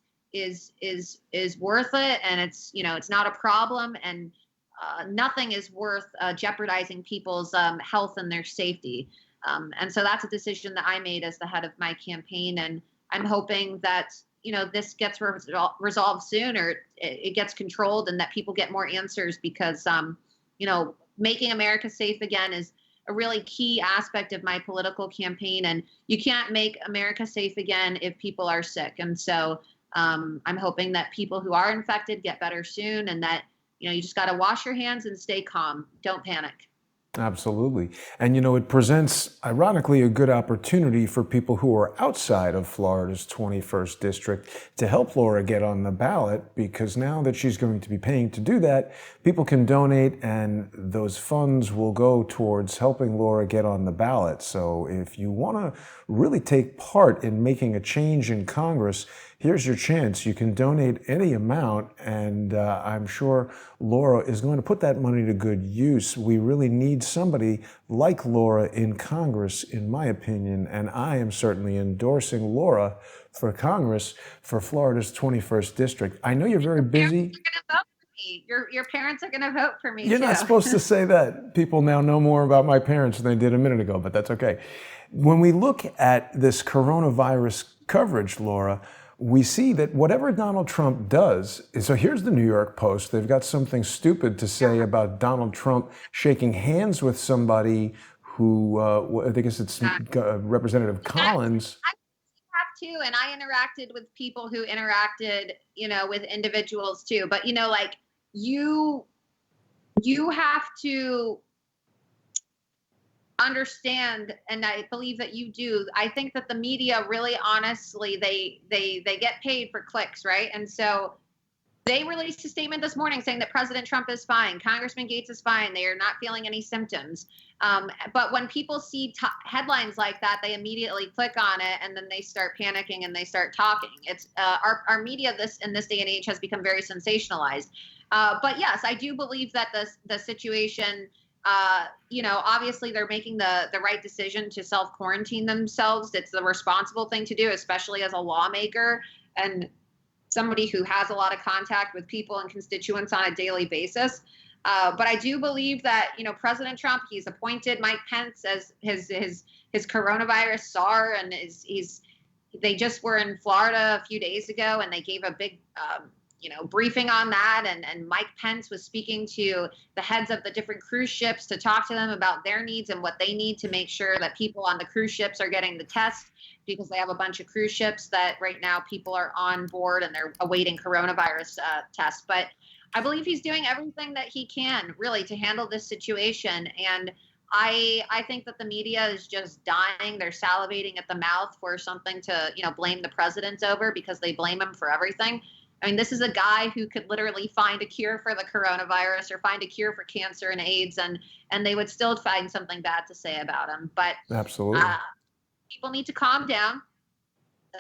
worth it, and it's, you know, it's not a problem, and nothing is worth jeopardizing people's health and their safety. And so that's a decision that I made as the head of my campaign, and I'm hoping that, you know, this gets resolved soon, or it gets controlled, and that people get more answers, because, you know, making America safe again is a really key aspect of my political campaign. And you can't make America safe again if people are sick. And so I'm hoping that people who are infected get better soon, and that, you know, you just got to wash your hands and stay calm. Don't panic. Absolutely. And, you know, it presents, ironically, a good opportunity for people who are outside of Florida's 21st district to help Laura get on the ballot, because now that she's going to be paying to do that, people can donate, and those funds will go towards helping Laura get on the ballot. So if you want to really take part in making a change in Congress, here's your chance. You can donate any amount, and I'm sure Laura is going to put that money to good use. We really need somebody like Laura in Congress, in my opinion, and I am certainly endorsing Laura for Congress for Florida's 21st district. I know you're very busy. Your parents are going to vote for me. You're too. not supposed to say that. People now know more about my parents than they did a minute ago, but that's okay. When we look at this coronavirus coverage, Laura, we see that whatever Donald Trump does, so here's the New York Post. They've got something stupid to say about Donald Trump shaking hands with somebody who, I think it's Representative Collins. I have too, and I interacted with people who interacted, you know, with individuals too. But, you know, like you have to understand, and I believe that you do. I think that the media really, honestly, they get paid for clicks, right? And so they released a statement this morning saying that President Trump is fine, Congressman Gates is fine, they are not feeling any symptoms. But when people see headlines like that, they immediately click on it, and then they start panicking and they start talking. It's our media in this day and age has become very sensationalized. But yes, I do believe that the situation. You know, obviously they're making the right decision to self-quarantine themselves. It's the responsible thing to do, especially as a lawmaker and somebody who has a lot of contact with people and constituents on a daily basis. But I do believe that, you know, President Trump, he's appointed Mike Pence as his coronavirus czar, and they just were in Florida a few days ago, and they gave a big you know, briefing on that, and Mike Pence was speaking to the heads of the different cruise ships to talk to them about their needs and what they need to make sure that people on the cruise ships are getting the test, because they have a bunch of cruise ships that right now people are on board and they're awaiting coronavirus tests. But I believe he's doing everything that he can really to handle this situation. And I think that the media is just dying. They're salivating at the mouth for something to, you know, blame the president over, because they blame him for everything. I mean, this is a guy who could literally find a cure for the coronavirus or find a cure for cancer and AIDS, and they would still find something bad to say about him. But absolutely, people need to calm down,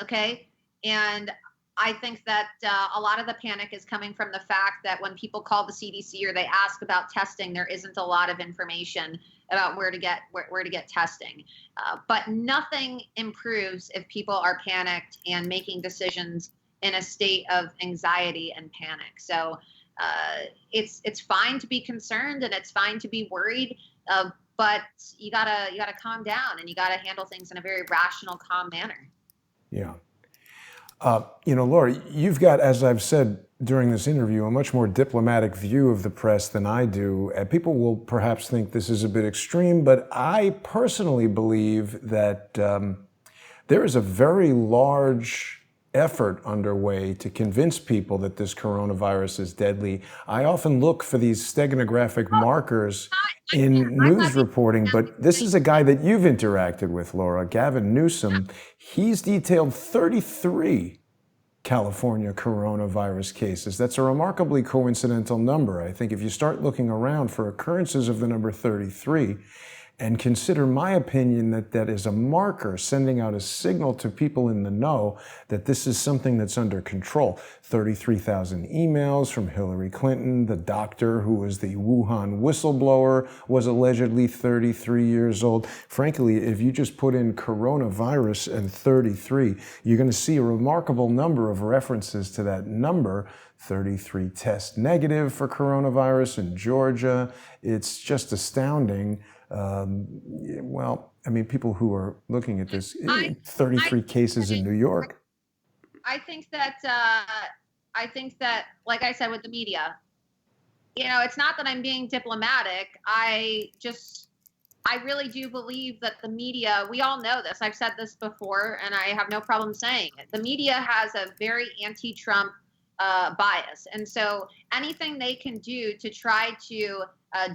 okay? And I think that a lot of the panic is coming from the fact that when people call the CDC or they ask about testing, there isn't a lot of information about where to get testing. But nothing improves if people are panicked and making decisions in a state of anxiety and panic. So it's fine to be concerned and it's fine to be worried, but you gotta calm down and you gotta handle things in a very rational, calm manner. Yeah. Laura, you've got, as I've said during this interview, a much more diplomatic view of the press than I do. And people will perhaps think this is a bit extreme, but I personally believe that there is a very large effort underway to convince people that this coronavirus is deadly. I often look for these steganographic markers in news reporting, but this is a guy that you've interacted with, Laura, Gavin Newsom. He's detailed 33 California coronavirus cases. That's a remarkably coincidental number. I think if you start looking around for occurrences of the number 33, and consider my opinion that that is a marker sending out a signal to people in the know that this is something that's under control. 33,000 emails from Hillary Clinton. The doctor who was the Wuhan whistleblower was allegedly 33 years old. Frankly, if you just put in coronavirus and 33, you're going to see a remarkable number of references to that number. 33 test negative for coronavirus in Georgia. It's just astounding. People who are looking at this, 33 cases in New York. I think that, like I said with the media, it's not that I'm being diplomatic. I really do believe that the media, we all know this. I've said this before, and I have no problem saying it. The media has a very anti-Trump bias. And so anything they can do to try to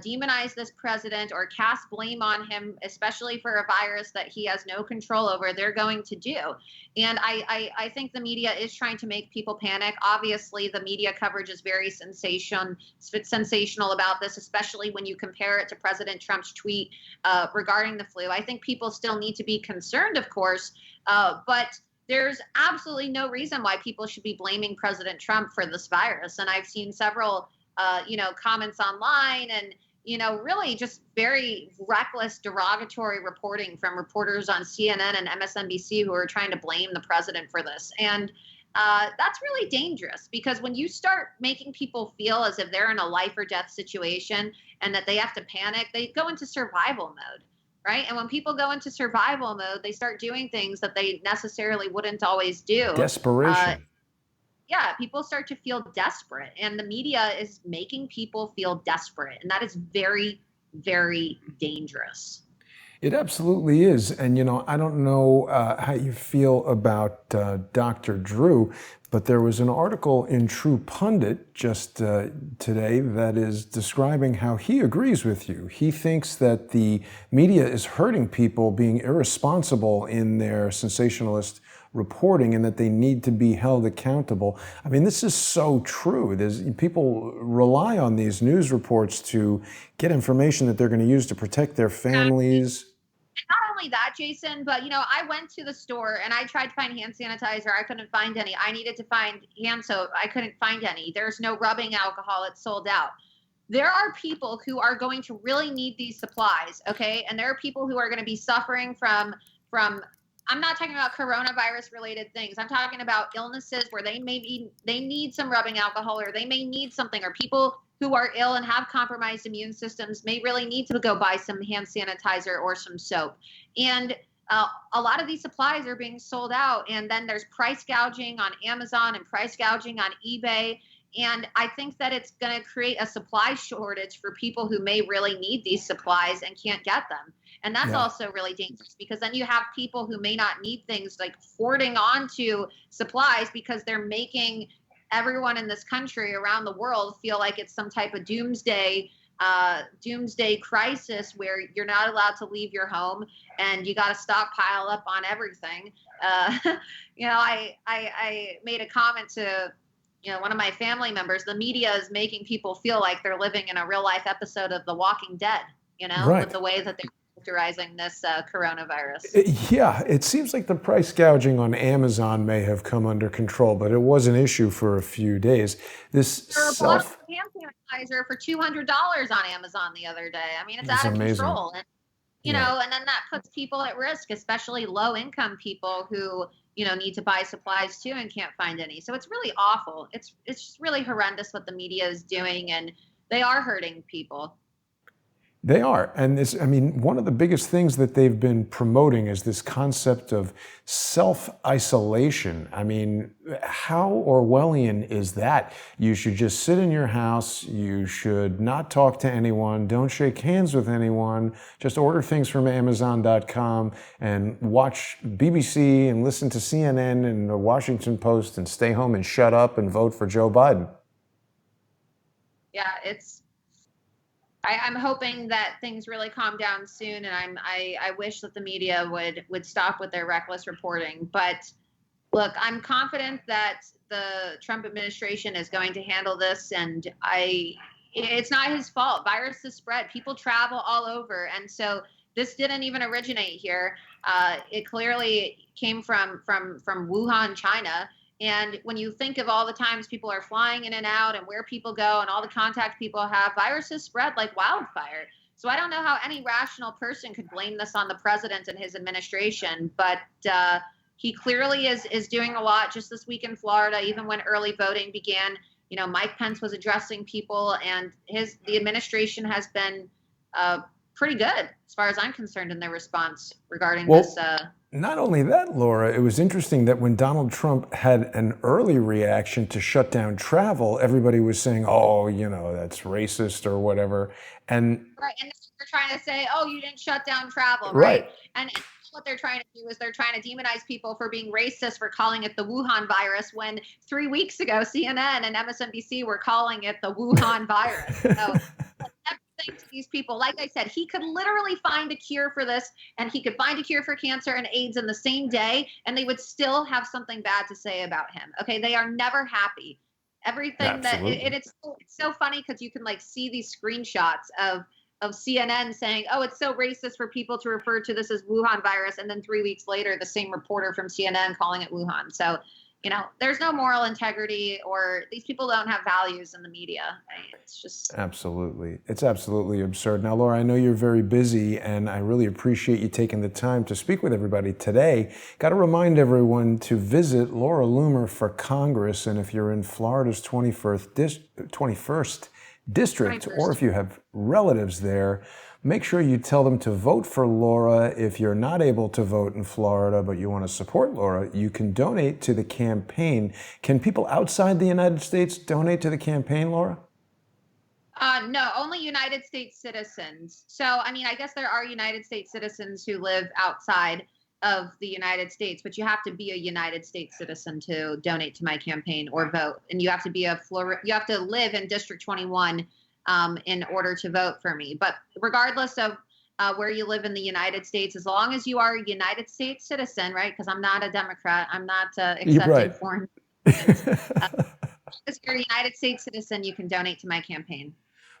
demonize this president or cast blame on him, especially for a virus that he has no control over, they're going to do. And I think the media is trying to make people panic. Obviously, the media coverage is very sensational about this, especially when you compare it to President Trump's tweet regarding the flu. I think people still need to be concerned, of course, but there's absolutely no reason why people should be blaming President Trump for this virus. And I've seen several comments online and, really just very reckless, derogatory reporting from reporters on CNN and MSNBC who are trying to blame the president for this. And that's really dangerous because when you start making people feel as if they're in a life or death situation and that they have to panic, they go into survival mode. Right. And when people go into survival mode, they start doing things that they necessarily wouldn't always do. Desperation. People start to feel desperate and the media is making people feel desperate. And that is very, very dangerous. It absolutely is. And, I don't know how you feel about Dr. Drew, but there was an article in True Pundit just today that is describing how he agrees with you. He thinks that the media is hurting people, being irresponsible in their sensationalist reporting, and that they need to be held accountable. I mean, this is so true. People rely on these news reports to get information that they're going to use to protect their families. Not only that, Jason, but I went to the store and I tried to find hand sanitizer. I couldn't find any. I needed to find hand soap. I couldn't find any. There's no rubbing alcohol. It's sold out. There are people who are going to really need these supplies, okay? And there are people who are going to be suffering from I'm not talking about coronavirus related things. I'm talking about illnesses where they need some rubbing alcohol or they may need something, or people who are ill and have compromised immune systems may really need to go buy some hand sanitizer or some soap. And a lot of these supplies are being sold out, and then there's price gouging on Amazon and price gouging on eBay. And I think that it's going to create a supply shortage for people who may really need these supplies and can't get them. And that's also really dangerous because then you have people who may not need things, like hoarding onto supplies because they're making everyone in this country around the world feel like it's some type of doomsday crisis where you're not allowed to leave your home and you got to stockpile up on everything. I made a comment to one of my family members. The media is making people feel like they're living in a real life episode of The Walking Dead, right. With the way that they're characterizing this coronavirus. Yeah, it seems like the price gouging on Amazon may have come under control, but it was an issue for a few days. This There were a bottle of hand sanitizer for $200 on Amazon the other day. I mean, it's out of amazing. control. And, you know, and then that puts people at risk, especially low-income people who, you know, need to buy supplies too and can't find any. So it's really awful. It's just really horrendous what the media is doing, and they are hurting people. They are. And this, I mean, one of the biggest things that they've been promoting is this concept of self-isolation. I mean, how Orwellian is that? You should just sit in your house. You should not talk to anyone. Don't shake hands with anyone. Just order things from Amazon.com and watch BBC and listen to CNN and the Washington Post and stay home and shut up and vote for Joe Biden. Yeah, I'm hoping that things really calm down soon, and I wish that the media would stop with their reckless reporting. But look, I'm confident that the Trump administration is going to handle this, and it's not his fault. Viruses spread. People travel all over, and so this didn't even originate here. It clearly came from Wuhan, China. And when you think of all the times people are flying in and out and where people go and all the contact people have, viruses spread like wildfire. So I don't know how any rational person could blame this on the president and his administration, but he clearly is doing a lot. Just this week in Florida, even when early voting began, you know, Mike Pence was addressing people, and the administration has been pretty good as far as I'm concerned in their response regarding this. Not only that, Laura, it was interesting that when Donald Trump had an early reaction to shut down travel, everybody was saying, oh, you know, that's racist or whatever. And right, and they're trying to say, oh, you didn't shut down travel, right? And what they're trying to do is they're trying to demonize people for being racist, for calling it the Wuhan virus, when 3 weeks ago, CNN and MSNBC were calling it the Wuhan virus. So, to these people, like I said, he could literally find a cure for this, and he could find a cure for cancer and AIDS in the same day, and they would still have something bad to say about him. Okay, they are never happy. Everything it's so funny because you can like see these screenshots of CNN saying, oh, it's so racist for people to refer to this as Wuhan virus, and then 3 weeks later, the same reporter from CNN calling it Wuhan. So, you know, there's no moral integrity, or these people don't have values in the media. It's just absolutely. It's absolutely absurd. Now, Laura, I know you're very busy, and I really appreciate you taking the time to speak with everybody today. Got to remind everyone to visit Laura Loomer for Congress, and if you're in Florida's 21st district, or if you have relatives there, make sure you tell them to vote for Laura. If you're not able to vote in Florida, but you want to support Laura, you can donate to the campaign. Can people outside the United States donate to the campaign, Laura? No, only United States citizens. So, I mean, I guess there are United States citizens who live outside of the United States, but you have to be a United States citizen to donate to my campaign or vote. And you have to be you have to live in District 21 in order to vote for me. But regardless of where you live in the United States, as long as you are a United States citizen, right? Because I'm not a Democrat. I'm not accepting foreign citizens. As you're a United States citizen, you can donate to my campaign.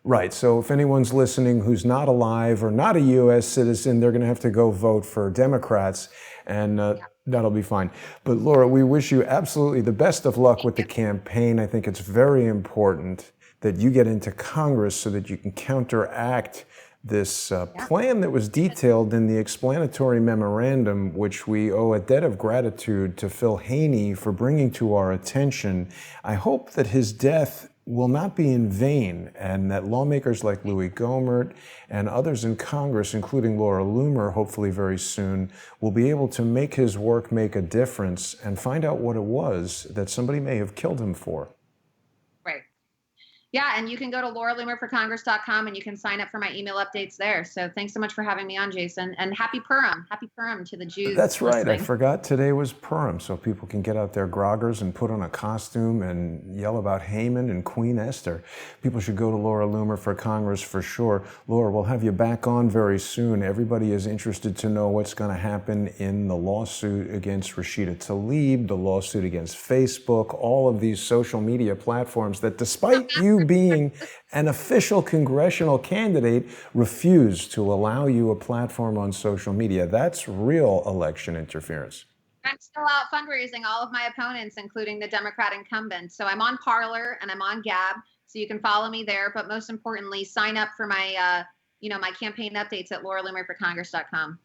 Right. So if anyone's listening who's not alive or not a U.S. citizen, they're going to have to go vote for Democrats, and that'll be fine. But Laura, we wish you absolutely the best of luck with the campaign. I think it's very important that you get into Congress so that you can counteract this plan that was detailed in the explanatory memorandum, which we owe a debt of gratitude to Phil Haney for bringing to our attention. I hope that his death will not be in vain, and that lawmakers like Louie Gohmert and others in Congress, including Laura Loomer, hopefully very soon, will be able to make his work make a difference and find out what it was that somebody may have killed him for. Right. Yeah, and you can go to lauraloomerforcongress.com and you can sign up for my email updates there. So thanks so much for having me on, Jason. And happy Purim. Happy Purim to the Jews. That's right. Listening. I forgot today was Purim, so people can get out their groggers and put on a costume and yell about Haman and Queen Esther. People should go to Laura Loomer for Congress for sure. Laura, we'll have you back on very soon. Everybody is interested to know what's going to happen in the lawsuit against Rashida Tlaib, the lawsuit against Facebook, all of these social media platforms that, despite you being an official congressional candidate, refuse to allow you a platform on social media. That's real election interference. I'm still out fundraising all of my opponents, including the Democrat incumbent. So I'm on Parler and I'm on Gab, so you can follow me there. But most importantly, sign up for my, my campaign updates at lauraloomerforcongress.com.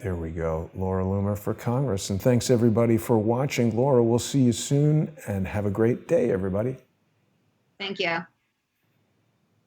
There we go, Laura Loomer for Congress. And thanks everybody for watching. Laura, we'll see you soon and have a great day, everybody. Thank you.